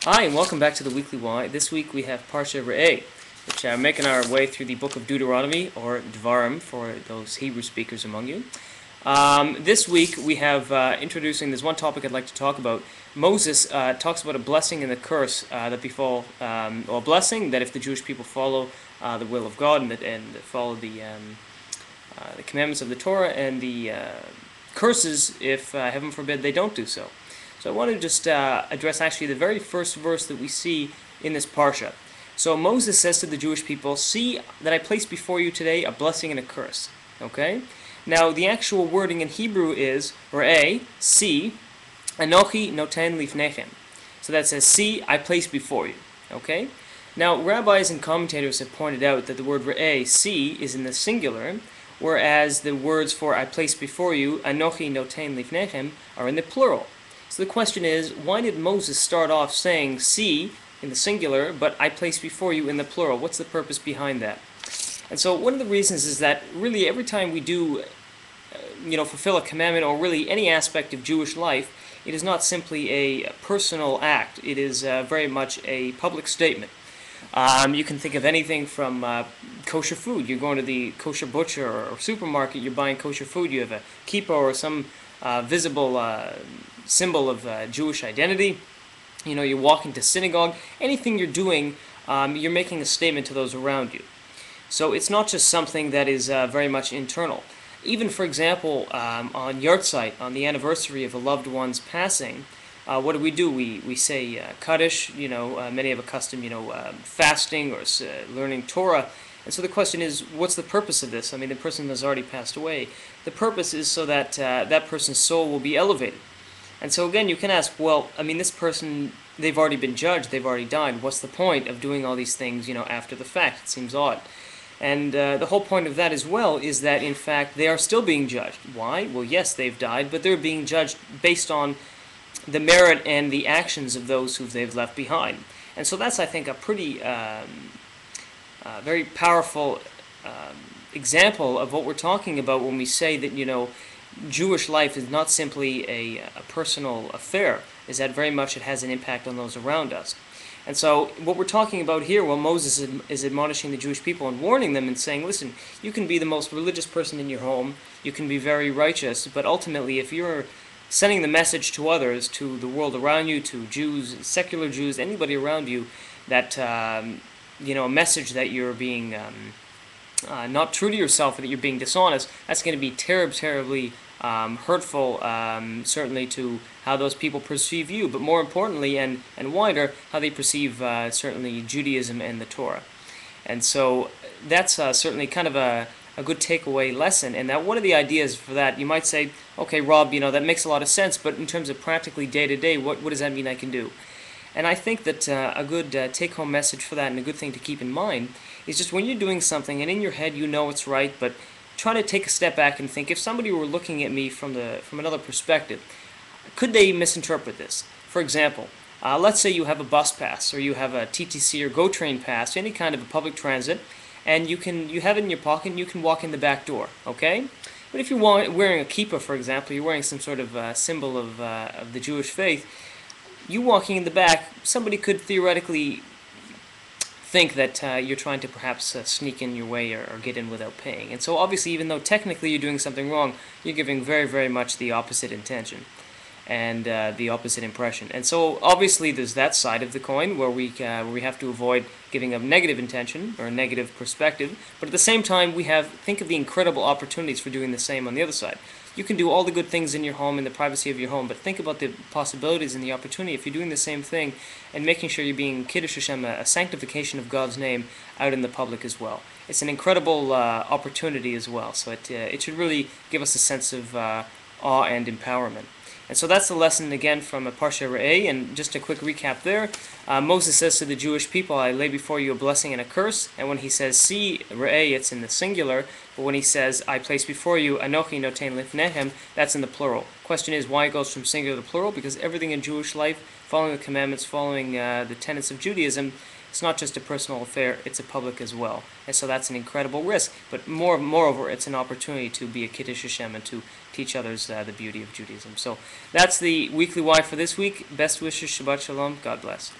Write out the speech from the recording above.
Hi, and welcome back to the Weekly Why. This week we have Parsha Re'eh, which are making our way through the book of Deuteronomy, or Dvarim for those Hebrew speakers among you. This week we have introducing, there's one topic I'd like to talk about. Moses talks about a blessing and a curse that befall, or a blessing that if the Jewish people follow the will of God and follow the commandments of the Torah, and the curses if, heaven forbid, they don't do so. So I want to just address actually the very first verse that we see in this Parsha. So Moses says to the Jewish people, "See that I place before you today a blessing and a curse." Okay? Now the actual wording in Hebrew is Re'eh, see, Anochi noten lifnechem. So that says, "See, I place before you." Okay? Now rabbis and commentators have pointed out that the word Re'eh, see, is in the singular, whereas the words for "I place before you," Anochi noten lifnechem, are in the plural. So the question is, why did Moses start off saying "see" in the singular, but "I place before you" in the plural? What's the purpose behind that? And so one of the reasons is that really every time we do, fulfill a commandment, or really any aspect of Jewish life, it is not simply a personal act. It is very much a public statement. You can think of anything from kosher food. You're going to the kosher butcher or supermarket, you're buying kosher food, you have a kippah or some visible symbol of Jewish identity. You're walking to synagogue. Anything you're doing, you're making a statement to those around you. So it's not just something that is very much internal. Even, for example, on Yahrzeit, on the anniversary of a loved one's passing, what do? We say Kaddish. Many have a custom, fasting or learning Torah. And so the question is, what's the purpose of this? I mean, the person has already passed away. The purpose is so that that person's soul will be elevated. And so again, you can ask, well, I mean, this person, they've already been judged, they've already died. What's the point of doing all these things, after the fact? It seems odd. And the whole point of that as well is that, in fact, they are still being judged. Why? Well, yes, they've died, but they're being judged based on the merit and the actions of those who they've left behind. And so that's, I think, a pretty very powerful example of what we're talking about when we say that, Jewish life is not simply a personal affair, is that very much it has an impact on those around us. And so what we're talking about here, well, Moses is admonishing the Jewish people and warning them and saying, listen, you can be the most religious person in your home, you can be very righteous, but ultimately if you're sending the message to others, to the world around you, to Jews, secular Jews, anybody around you, that, a message that you're being not true to yourself, or that you're being dishonest, that's going to be terribly hurtful, certainly to how those people perceive you, but more importantly and wider, how they perceive certainly Judaism and the Torah. And so that's certainly kind of a good takeaway lesson. And that one of the ideas for that, you might say, okay, Rob, that makes a lot of sense, but in terms of practically day-to-day, what does that mean I can do? And I think that a good take-home message for that, and a good thing to keep in mind, is just when you're doing something and in your head you know it's right, but try to take a step back and think, if somebody were looking at me from another perspective, could they misinterpret this? For example, let's say you have a bus pass, or you have a TTC or GO train pass, any kind of a public transit, and you have it in your pocket and you can walk in the back door, okay? But if you're wearing a kippah, for example, you're wearing some sort of symbol of the Jewish faith, you walking in the back, somebody could theoretically think that you're trying to perhaps sneak in your way or get in without paying. And so obviously, even though technically you're doing something wrong, you're giving very much the opposite intention and the opposite impression. And so obviously there's that side of the coin where we have to avoid giving a negative intention or a negative perspective, but at the same time think of the incredible opportunities for doing the same on the other side. You can do all the good things in your home, in the privacy of your home, but think about the possibilities and the opportunity if you're doing the same thing and making sure you're being Kiddush Hashem, a sanctification of God's name out in the public as well. It's an incredible opportunity as well, so it should really give us a sense of awe and empowerment. And so that's the lesson again from Parsha Re'eh. And just a quick recap there. Moses says to the Jewish people, I lay before you a blessing and a curse. And when he says see, Re'eh, it's in the singular. But when he says, I place before you Anochi noten lifnechem, that's in the plural. Question is, why it goes from singular to plural? Because everything in Jewish life, following the commandments, following the tenets of Judaism, it's not just a personal affair, it's a public as well. And so that's an incredible risk. But moreover, it's an opportunity to be a Kiddush Hashem and to teach others the beauty of Judaism. So that's the Weekly Why for this week. Best wishes, Shabbat Shalom, God bless.